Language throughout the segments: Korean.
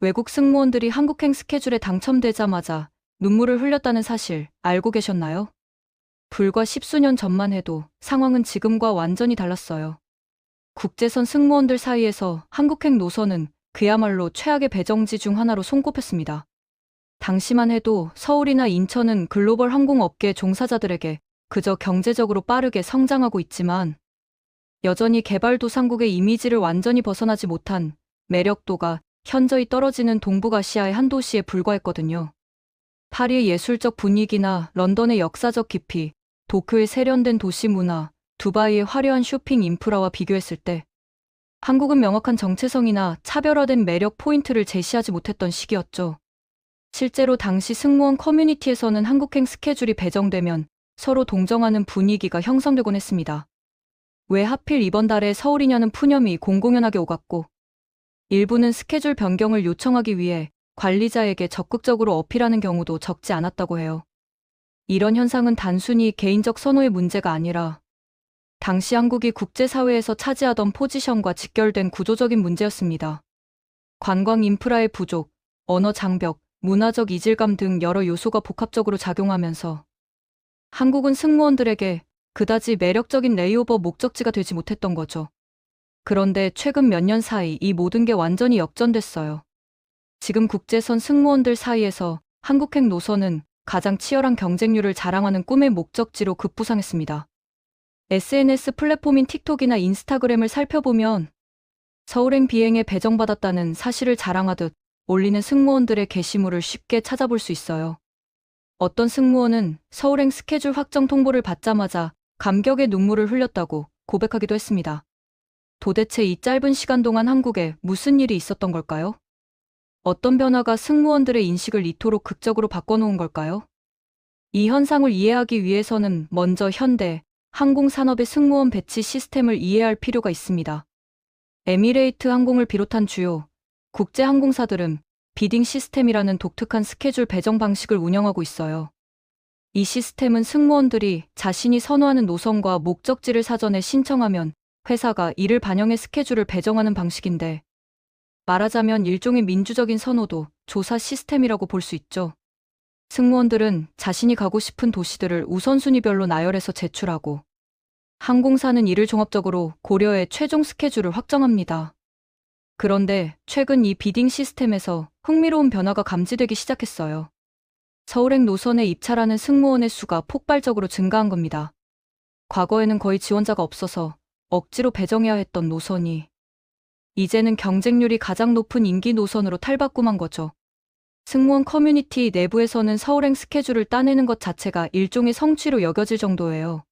외국 승무원들이 한국행 스케줄에 당첨되자마자 눈물을 흘렸다는 사실 알고 계셨나요? 불과 십수년 전만 해도 상황은 지금과 완전히 달랐어요. 국제선 승무원들 사이에서 한국행 노선은 그야말로 최악의 배정지 중 하나로 손꼽혔습니다. 당시만 해도 서울이나 인천은 글로벌 항공업계 종사자들에게 그저 경제적으로 빠르게 성장하고 있지만 여전히 개발도상국의 이미지를 완전히 벗어나지 못한 매력도가 현저히 떨어지는 동북아시아의 한 도시에 불과했거든요. 파리의 예술적 분위기나 런던의 역사적 깊이, 도쿄의 세련된 도시 문화, 두바이의 화려한 쇼핑 인프라와 비교했을 때 한국은 명확한 정체성이나 차별화된 매력 포인트를 제시하지 못했던 시기였죠. 실제로 당시 승무원 커뮤니티에서는 한국행 스케줄이 배정되면 서로 동정하는 분위기가 형성되곤 했습니다. 왜 하필 이번 달에 서울이냐는 푸념이 공공연하게 오갔고, 일부는 스케줄 변경을 요청하기 위해 관리자에게 적극적으로 어필하는 경우도 적지 않았다고 해요. 이런 현상은 단순히 개인적 선호의 문제가 아니라 당시 한국이 국제사회에서 차지하던 포지션과 직결된 구조적인 문제였습니다. 관광 인프라의 부족, 언어 장벽, 문화적 이질감 등 여러 요소가 복합적으로 작용하면서 한국은 승무원들에게 그다지 매력적인 레이오버 목적지가 되지 못했던 거죠. 그런데 최근 몇 년 사이 이 모든 게 완전히 역전됐어요. 지금 국제선 승무원들 사이에서 한국행 노선은 가장 치열한 경쟁률을 자랑하는 꿈의 목적지로 급부상했습니다. SNS 플랫폼인 틱톡이나 인스타그램을 살펴보면 서울행 비행에 배정받았다는 사실을 자랑하듯 올리는 승무원들의 게시물을 쉽게 찾아볼 수 있어요. 어떤 승무원은 서울행 스케줄 확정 통보를 받자마자 감격의 눈물을 흘렸다고 고백하기도 했습니다. 도대체 이 짧은 시간 동안 한국에 무슨 일이 있었던 걸까요? 어떤 변화가 승무원들의 인식을 이토록 극적으로 바꿔놓은 걸까요? 이 현상을 이해하기 위해서는 먼저 현대 항공산업의 승무원 배치 시스템을 이해할 필요가 있습니다. 에미레이트 항공을 비롯한 주요 국제 항공사들은 비딩 시스템이라는 독특한 스케줄 배정 방식을 운영하고 있어요. 이 시스템은 승무원들이 자신이 선호하는 노선과 목적지를 사전에 신청하면 회사가 이를 반영해 스케줄을 배정하는 방식인데, 말하자면 일종의 민주적인 선호도 조사 시스템이라고 볼 수 있죠. 승무원들은 자신이 가고 싶은 도시들을 우선순위별로 나열해서 제출하고, 항공사는 이를 종합적으로 고려해 최종 스케줄을 확정합니다. 그런데 최근 이 비딩 시스템에서 흥미로운 변화가 감지되기 시작했어요. 서울행 노선에 입찰하는 승무원의 수가 폭발적으로 증가한 겁니다. 과거에는 거의 지원자가 없어서 억지로 배정해야 했던 노선이 이제는 경쟁률이 가장 높은 인기 노선으로 탈바꿈한 거죠. 승무원 커뮤니티 내부에서는 서울행 스케줄을 따내는 것 자체가 일종의 성취로 여겨질 정도예요.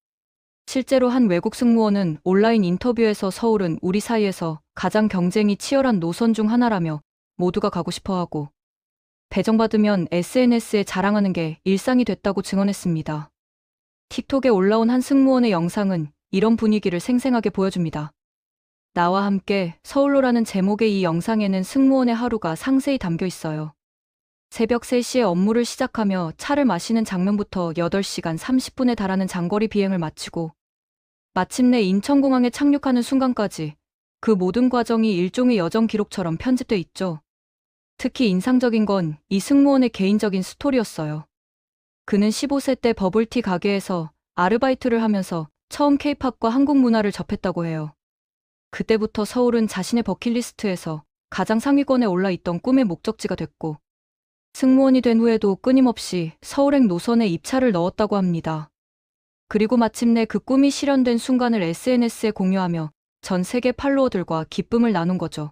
실제로 한 외국 승무원은 온라인 인터뷰에서 서울은 우리 사이에서 가장 경쟁이 치열한 노선 중 하나라며 모두가 가고 싶어하고 배정받으면 SNS에 자랑하는 게 일상이 됐다고 증언했습니다. 틱톡에 올라온 한 승무원의 영상은 이런 분위기를 생생하게 보여줍니다. 나와 함께 서울로라는 제목의 이 영상에는 승무원의 하루가 상세히 담겨 있어요. 새벽 3시에 업무를 시작하며 차를 마시는 장면부터 8시간 30분에 달하는 장거리 비행을 마치고 마침내 인천공항에 착륙하는 순간까지 그 모든 과정이 일종의 여정 기록처럼 편집돼 있죠. 특히 인상적인 건 이 승무원의 개인적인 스토리였어요. 그는 15세 때 버블티 가게에서 아르바이트를 하면서 처음 케이팝과 한국 문화를 접했다고 해요. 그때부터 서울은 자신의 버킷리스트에서 가장 상위권에 올라 있던 꿈의 목적지가 됐고, 승무원이 된 후에도 끊임없이 서울행 노선에 입찰을 넣었다고 합니다. 그리고 마침내 그 꿈이 실현된 순간을 SNS에 공유하며 전 세계 팔로워들과 기쁨을 나눈 거죠.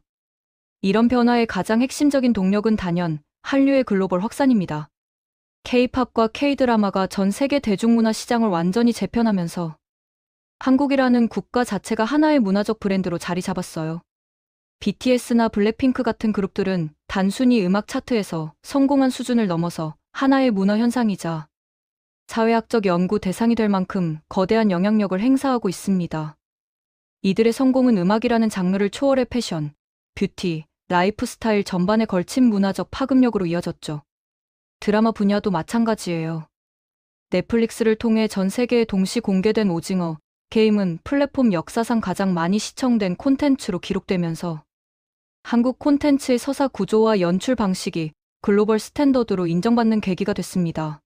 이런 변화의 가장 핵심적인 동력은 단연 한류의 글로벌 확산입니다. K-팝과 K-드라마가 전 세계 대중문화 시장을 완전히 재편하면서 한국이라는 국가 자체가 하나의 문화적 브랜드로 자리 잡았어요. BTS나 블랙핑크 같은 그룹들은 단순히 음악 차트에서 성공한 수준을 넘어서 하나의 문화 현상이자 사회학적 연구 대상이 될 만큼 거대한 영향력을 행사하고 있습니다. 이들의 성공은 음악이라는 장르를 초월해 패션, 뷰티, 라이프 스타일 전반에 걸친 문화적 파급력으로 이어졌죠. 드라마 분야도 마찬가지예요. 넷플릭스를 통해 전 세계에 동시 공개된 오징어, 게임은 플랫폼 역사상 가장 많이 시청된 콘텐츠로 기록되면서 한국 콘텐츠의 서사 구조와 연출 방식이 글로벌 스탠더드로 인정받는 계기가 됐습니다.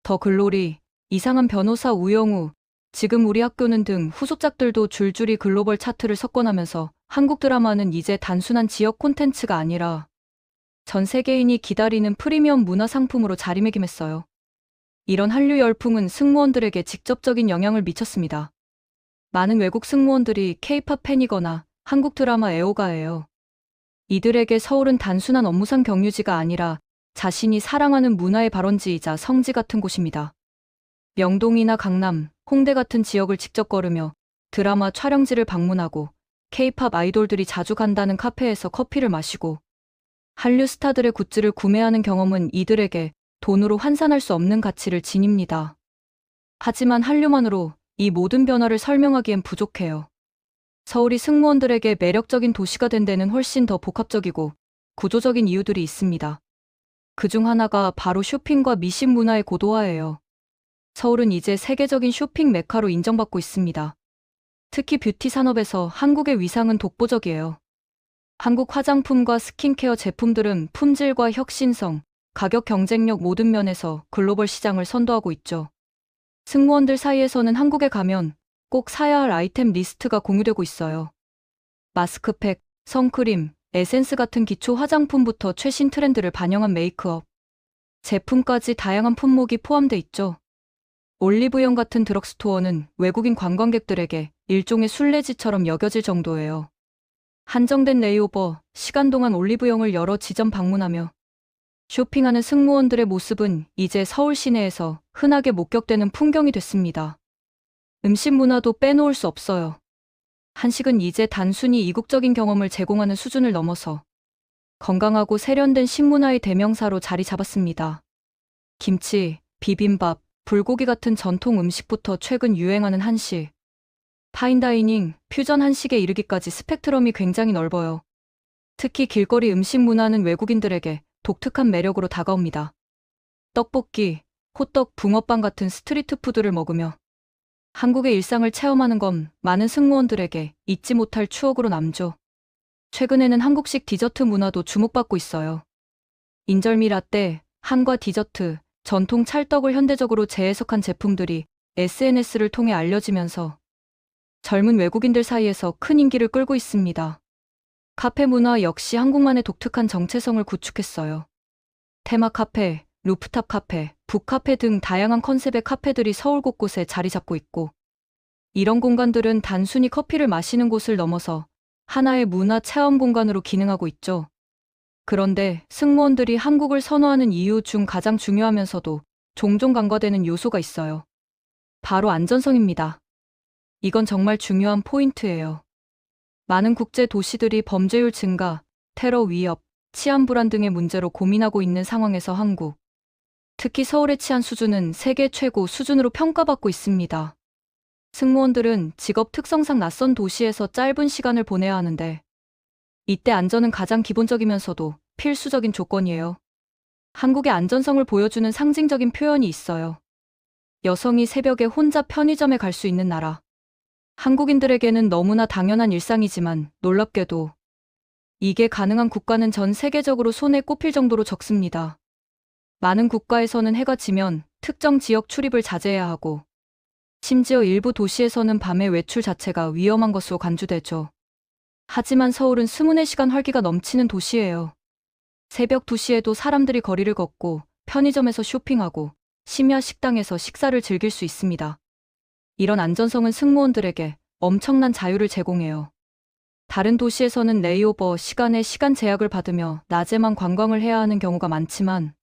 더 글로리, 이상한 변호사 우영우, 지금 우리 학교는 등 후속작들도 줄줄이 글로벌 차트를 석권하면서 한국 드라마는 이제 단순한 지역 콘텐츠가 아니라 전 세계인이 기다리는 프리미엄 문화 상품으로 자리매김했어요. 이런 한류 열풍은 승무원들에게 직접적인 영향을 미쳤습니다. 많은 외국 승무원들이 K-팝 팬이거나 한국 드라마 애호가예요. 이들에게 서울은 단순한 업무상 경유지가 아니라 자신이 사랑하는 문화의 발원지이자 성지 같은 곳입니다. 명동이나 강남, 홍대 같은 지역을 직접 걸으며 드라마 촬영지를 방문하고 K-팝 아이돌들이 자주 간다는 카페에서 커피를 마시고 한류 스타들의 굿즈를 구매하는 경험은 이들에게 돈으로 환산할 수 없는 가치를 지닙니다. 하지만 한류만으로 이 모든 변화를 설명하기엔 부족해요. 서울이 승무원들에게 매력적인 도시가 된 데는 훨씬 더 복합적이고 구조적인 이유들이 있습니다. 그중 하나가 바로 쇼핑과 미식 문화의 고도화예요. 서울은 이제 세계적인 쇼핑 메카로 인정받고 있습니다. 특히 뷰티 산업에서 한국의 위상은 독보적이에요. 한국 화장품과 스킨케어 제품들은 품질과 혁신성, 가격 경쟁력 모든 면에서 글로벌 시장을 선도하고 있죠. 승무원들 사이에서는 한국에 가면 꼭 사야 할 아이템 리스트가 공유되고 있어요. 마스크팩, 선크림, 에센스 같은 기초 화장품부터 최신 트렌드를 반영한 메이크업, 제품까지 다양한 품목이 포함돼 있죠. 올리브영 같은 드럭스토어는 외국인 관광객들에게 일종의 순례지처럼 여겨질 정도예요. 한정된 레이오버, 시간 동안 올리브영을 여러 지점 방문하며 쇼핑하는 승무원들의 모습은 이제 서울 시내에서 흔하게 목격되는 풍경이 됐습니다. 음식 문화도 빼놓을 수 없어요. 한식은 이제 단순히 이국적인 경험을 제공하는 수준을 넘어서 건강하고 세련된 식문화의 대명사로 자리 잡았습니다. 김치, 비빔밥, 불고기 같은 전통 음식부터 최근 유행하는 한식, 파인다이닝, 퓨전 한식에 이르기까지 스펙트럼이 굉장히 넓어요. 특히 길거리 음식 문화는 외국인들에게 독특한 매력으로 다가옵니다. 떡볶이, 호떡, 붕어빵 같은 스트리트 푸드를 먹으며 한국의 일상을 체험하는 건 많은 승무원들에게 잊지 못할 추억으로 남죠. 최근에는 한국식 디저트 문화도 주목받고 있어요. 인절미 라떼, 한과 디저트, 전통 찰떡을 현대적으로 재해석한 제품들이 SNS를 통해 알려지면서 젊은 외국인들 사이에서 큰 인기를 끌고 있습니다. 카페 문화 역시 한국만의 독특한 정체성을 구축했어요. 테마 카페, 루프탑 카페, 북카페 등 다양한 컨셉의 카페들이 서울 곳곳에 자리 잡고 있고, 이런 공간들은 단순히 커피를 마시는 곳을 넘어서 하나의 문화 체험 공간으로 기능하고 있죠. 그런데 승무원들이 한국을 선호하는 이유 중 가장 중요하면서도 종종 간과되는 요소가 있어요. 바로 안전성입니다. 이건 정말 중요한 포인트예요. 많은 국제 도시들이 범죄율 증가, 테러 위협, 치안 불안 등의 문제로 고민하고 있는 상황에서 한국, 특히 서울의 치안 수준은 세계 최고 수준으로 평가받고 있습니다. 승무원들은 직업 특성상 낯선 도시에서 짧은 시간을 보내야 하는데, 이때 안전은 가장 기본적이면서도 필수적인 조건이에요. 한국의 안전성을 보여주는 상징적인 표현이 있어요. 여성이 새벽에 혼자 편의점에 갈 수 있는 나라. 한국인들에게는 너무나 당연한 일상이지만 놀랍게도 이게 가능한 국가는 전 세계적으로 손에 꼽힐 정도로 적습니다. 많은 국가에서는 해가 지면 특정 지역 출입을 자제해야 하고, 심지어 일부 도시에서는 밤의 외출 자체가 위험한 것으로 간주되죠. 하지만 서울은 24시간 활기가 넘치는 도시예요. 새벽 2시에도 사람들이 거리를 걷고 편의점에서 쇼핑하고 심야 식당에서 식사를 즐길 수 있습니다. 이런 안전성은 승무원들에게 엄청난 자유를 제공해요. 다른 도시에서는 레이오버 시간에 시간 제약을 받으며 낮에만 관광을 해야 하는 경우가 많지만,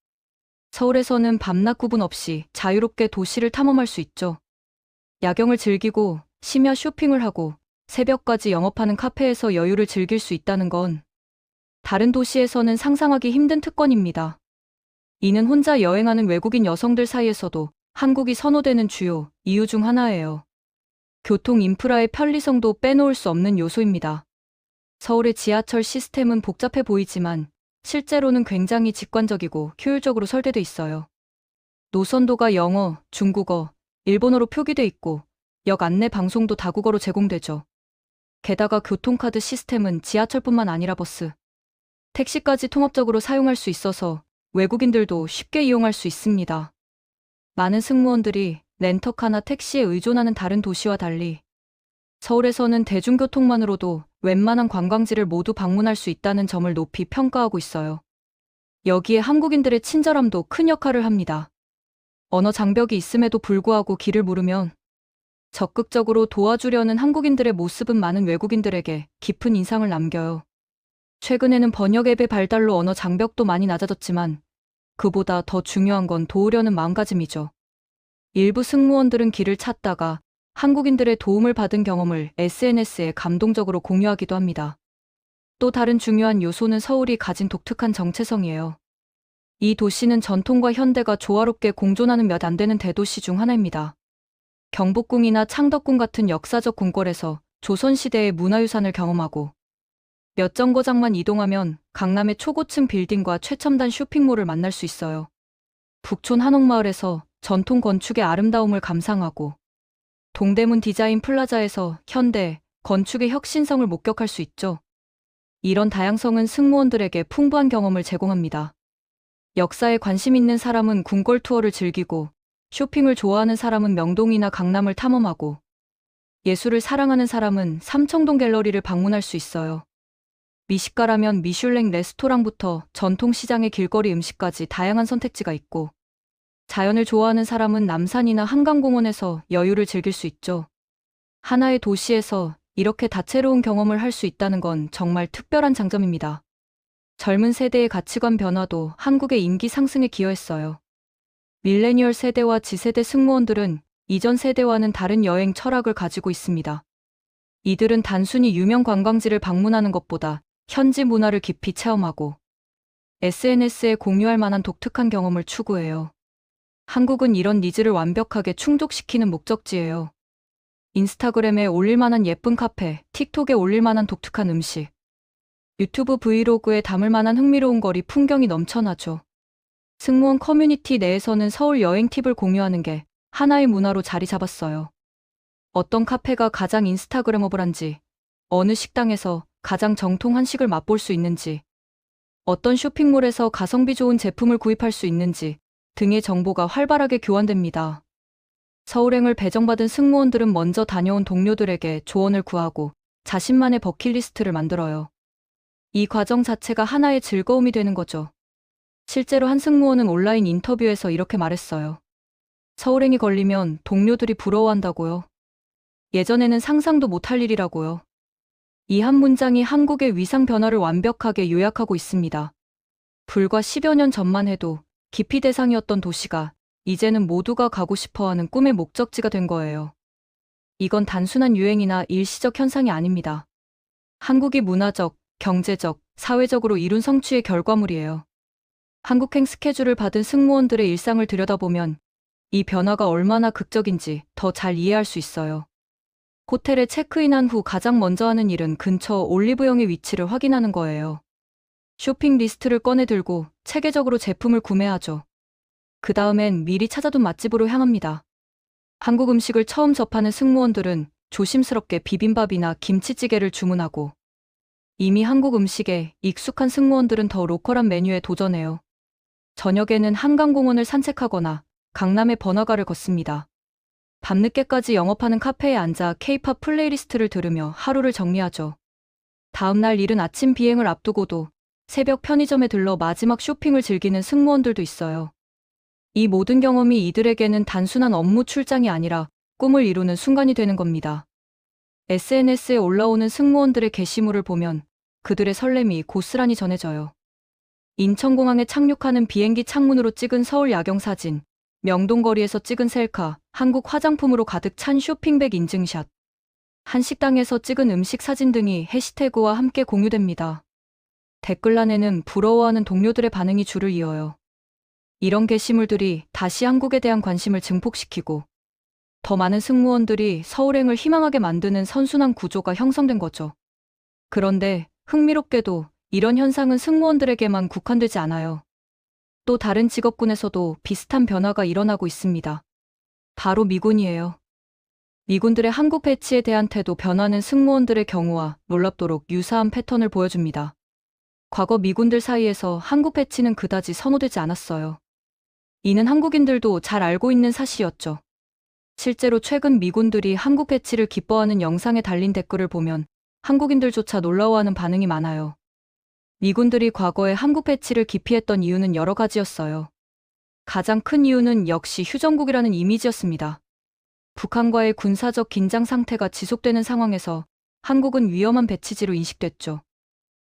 서울에서는 밤낮 구분 없이 자유롭게 도시를 탐험할 수 있죠. 야경을 즐기고 심야 쇼핑을 하고 새벽까지 영업하는 카페에서 여유를 즐길 수 있다는 건 다른 도시에서는 상상하기 힘든 특권입니다. 이는 혼자 여행하는 외국인 여성들 사이에서도 한국이 선호되는 주요 이유 중 하나예요. 교통 인프라의 편리성도 빼놓을 수 없는 요소입니다. 서울의 지하철 시스템은 복잡해 보이지만 실제로는 굉장히 직관적이고 효율적으로 설계돼 있어요. 노선도가 영어, 중국어, 일본어로 표기돼 있고 역 안내 방송도 다국어로 제공되죠. 게다가 교통카드 시스템은 지하철뿐만 아니라 버스, 택시까지 통합적으로 사용할 수 있어서 외국인들도 쉽게 이용할 수 있습니다. 많은 승무원들이 렌터카나 택시에 의존하는 다른 도시와 달리 서울에서는 대중교통만으로도 웬만한 관광지를 모두 방문할 수 있다는 점을 높이 평가하고 있어요. 여기에 한국인들의 친절함도 큰 역할을 합니다. 언어 장벽이 있음에도 불구하고 길을 물으면 적극적으로 도와주려는 한국인들의 모습은 많은 외국인들에게 깊은 인상을 남겨요. 최근에는 번역 앱의 발달로 언어 장벽도 많이 낮아졌지만 그보다 더 중요한 건 도우려는 마음가짐이죠. 일부 승무원들은 길을 찾다가 한국인들의 도움을 받은 경험을 SNS에 감동적으로 공유하기도 합니다. 또 다른 중요한 요소는 서울이 가진 독특한 정체성이에요. 이 도시는 전통과 현대가 조화롭게 공존하는 몇 안 되는 대도시 중 하나입니다. 경복궁이나 창덕궁 같은 역사적 궁궐에서 조선시대의 문화유산을 경험하고 몇 정거장만 이동하면 강남의 초고층 빌딩과 최첨단 쇼핑몰을 만날 수 있어요. 북촌 한옥마을에서 전통 건축의 아름다움을 감상하고 동대문 디자인 플라자에서 현대 건축의 혁신성을 목격할 수 있죠. 이런 다양성은 승무원들에게 풍부한 경험을 제공합니다. 역사에 관심 있는 사람은 궁궐 투어를 즐기고 쇼핑을 좋아하는 사람은 명동이나 강남을 탐험하고 예술을 사랑하는 사람은 삼청동 갤러리를 방문할 수 있어요. 미식가라면 미슐랭 레스토랑부터 전통시장의 길거리 음식까지 다양한 선택지가 있고 자연을 좋아하는 사람은 남산이나 한강공원에서 여유를 즐길 수 있죠. 하나의 도시에서 이렇게 다채로운 경험을 할 수 있다는 건 정말 특별한 장점입니다. 젊은 세대의 가치관 변화도 한국의 인기 상승에 기여했어요. 밀레니얼 세대와 Z세대 승무원들은 이전 세대와는 다른 여행 철학을 가지고 있습니다. 이들은 단순히 유명 관광지를 방문하는 것보다 현지 문화를 깊이 체험하고 SNS에 공유할 만한 독특한 경험을 추구해요. 한국은 이런 니즈를 완벽하게 충족시키는 목적지예요. 인스타그램에 올릴 만한 예쁜 카페, 틱톡에 올릴 만한 독특한 음식, 유튜브 브이로그에 담을 만한 흥미로운 거리 풍경이 넘쳐나죠. 승무원 커뮤니티 내에서는 서울 여행 팁을 공유하는 게 하나의 문화로 자리 잡았어요. 어떤 카페가 가장 인스타그래머블한지, 어느 식당에서 가장 정통 한식을 맛볼 수 있는지, 어떤 쇼핑몰에서 가성비 좋은 제품을 구입할 수 있는지 등의 정보가 활발하게 교환됩니다. 서울행을 배정받은 승무원들은 먼저 다녀온 동료들에게 조언을 구하고 자신만의 버킷리스트를 만들어요. 이 과정 자체가 하나의 즐거움이 되는 거죠. 실제로 한 승무원은 온라인 인터뷰에서 이렇게 말했어요. 서울행이 걸리면 동료들이 부러워한다고요. 예전에는 상상도 못할 일이라고요. 이 한 문장이 한국의 위상 변화를 완벽하게 요약하고 있습니다. 불과 10여 년 전만 해도 기피 대상이었던 도시가 이제는 모두가 가고 싶어하는 꿈의 목적지가 된 거예요. 이건 단순한 유행이나 일시적 현상이 아닙니다. 한국이 문화적, 경제적, 사회적으로 이룬 성취의 결과물이에요. 한국행 스케줄을 받은 승무원들의 일상을 들여다보면 이 변화가 얼마나 극적인지 더 잘 이해할 수 있어요. 호텔에 체크인한 후 가장 먼저 하는 일은 근처 올리브영의 위치를 확인하는 거예요. 쇼핑 리스트를 꺼내 들고 체계적으로 제품을 구매하죠. 그 다음엔 미리 찾아둔 맛집으로 향합니다. 한국 음식을 처음 접하는 승무원들은 조심스럽게 비빔밥이나 김치찌개를 주문하고 이미 한국 음식에 익숙한 승무원들은 더 로컬한 메뉴에 도전해요. 저녁에는 한강공원을 산책하거나 강남의 번화가를 걷습니다. 밤늦게까지 영업하는 카페에 앉아 K-팝 플레이리스트를 들으며 하루를 정리하죠. 다음날 이른 아침 비행을 앞두고도 새벽 편의점에 들러 마지막 쇼핑을 즐기는 승무원들도 있어요. 이 모든 경험이 이들에게는 단순한 업무 출장이 아니라 꿈을 이루는 순간이 되는 겁니다. SNS에 올라오는 승무원들의 게시물을 보면 그들의 설렘이 고스란히 전해져요. 인천공항에 착륙하는 비행기 창문으로 찍은 서울 야경 사진, 명동거리에서 찍은 셀카, 한국 화장품으로 가득 찬 쇼핑백 인증샷, 한 식당에서 찍은 음식 사진 등이 해시태그와 함께 공유됩니다. 댓글란에는 부러워하는 동료들의 반응이 줄을 이어요. 이런 게시물들이 다시 한국에 대한 관심을 증폭시키고 더 많은 승무원들이 서울행을 희망하게 만드는 선순환 구조가 형성된 거죠. 그런데 흥미롭게도 이런 현상은 승무원들에게만 국한되지 않아요. 또 다른 직업군에서도 비슷한 변화가 일어나고 있습니다. 바로 미군이에요. 미군들의 한국 배치에 대한 태도 변화는 승무원들의 경우와 놀랍도록 유사한 패턴을 보여줍니다. 과거 미군들 사이에서 한국 배치는 그다지 선호되지 않았어요. 이는 한국인들도 잘 알고 있는 사실이었죠. 실제로 최근 미군들이 한국 배치를 기뻐하는 영상에 달린 댓글을 보면 한국인들조차 놀라워하는 반응이 많아요. 미군들이 과거에 한국 배치를 기피했던 이유는 여러 가지였어요. 가장 큰 이유는 역시 휴전국이라는 이미지였습니다. 북한과의 군사적 긴장 상태가 지속되는 상황에서 한국은 위험한 배치지로 인식됐죠.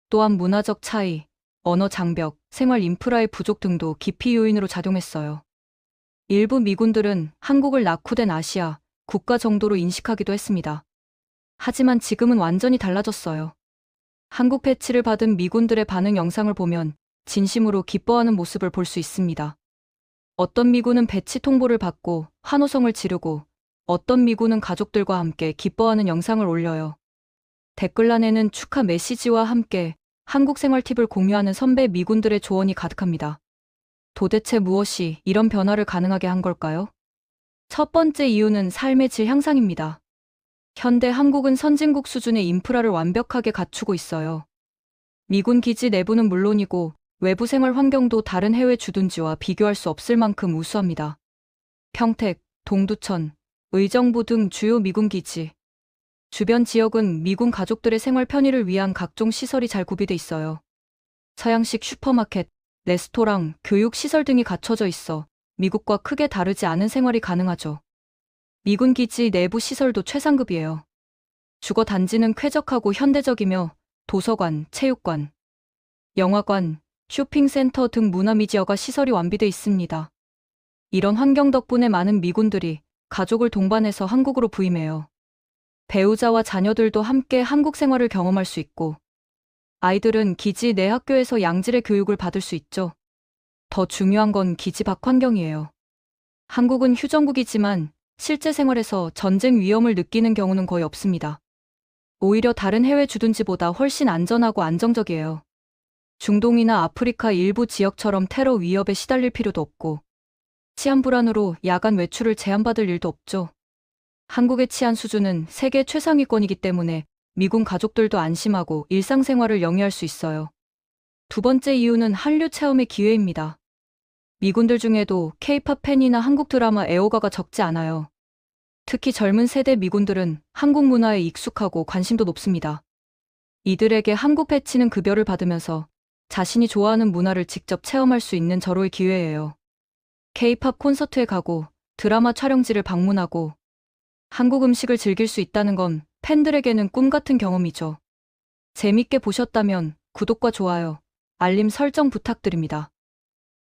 또한 문화적 차이, 언어 장벽, 생활 인프라의 부족 등도 기피 요인으로 작용했어요. 일부 미군들은 한국을 낙후된 아시아 국가 정도로 인식하기도 했습니다. 하지만 지금은 완전히 달라졌어요. 한국 배치를 받은 미군들의 반응 영상을 보면 진심으로 기뻐하는 모습을 볼 수 있습니다. 어떤 미군은 배치 통보를 받고 환호성을 지르고 어떤 미군은 가족들과 함께 기뻐하는 영상을 올려요. 댓글란에는 축하 메시지와 함께 한국 생활 팁을 공유하는 선배 미군들의 조언이 가득합니다. 도대체 무엇이 이런 변화를 가능하게 한 걸까요? 첫 번째 이유는 삶의 질 향상입니다. 현대 한국은 선진국 수준의 인프라를 완벽하게 갖추고 있어요. 미군 기지 내부는 물론이고 외부 생활 환경도 다른 해외 주둔지와 비교할 수 없을 만큼 우수합니다. 평택, 동두천, 의정부 등 주요 미군 기지. 주변 지역은 미군 가족들의 생활 편의를 위한 각종 시설이 잘 구비돼 있어요. 서양식 슈퍼마켓, 레스토랑, 교육 시설 등이 갖춰져 있어 미국과 크게 다르지 않은 생활이 가능하죠. 미군 기지 내부 시설도 최상급이에요. 주거 단지는 쾌적하고 현대적이며 도서관, 체육관, 영화관, 쇼핑센터 등 문화미디어가 시설이 완비돼 있습니다. 이런 환경 덕분에 많은 미군들이 가족을 동반해서 한국으로 부임해요. 배우자와 자녀들도 함께 한국 생활을 경험할 수 있고, 아이들은 기지 내 학교에서 양질의 교육을 받을 수 있죠. 더 중요한 건 기지 밖 환경이에요. 한국은 휴전국이지만 실제 생활에서 전쟁 위험을 느끼는 경우는 거의 없습니다. 오히려 다른 해외 주둔지보다 훨씬 안전하고 안정적이에요. 중동이나 아프리카 일부 지역처럼 테러 위협에 시달릴 필요도 없고, 치안 불안으로 야간 외출을 제한받을 일도 없죠. 한국의 치안 수준은 세계 최상위권이기 때문에 미군 가족들도 안심하고 일상생활을 영위할 수 있어요. 두 번째 이유는 한류 체험의 기회입니다. 미군들 중에도 K-팝 팬이나 한국 드라마 애호가가 적지 않아요. 특히 젊은 세대 미군들은 한국 문화에 익숙하고 관심도 높습니다. 이들에게 한국 배치는 급여를 받으면서 자신이 좋아하는 문화를 직접 체험할 수 있는 절호의 기회예요. K-팝 콘서트에 가고 드라마 촬영지를 방문하고 한국 음식을 즐길 수 있다는 건 팬들에게는 꿈 같은 경험이죠. 재밌게 보셨다면 구독과 좋아요, 알림 설정 부탁드립니다.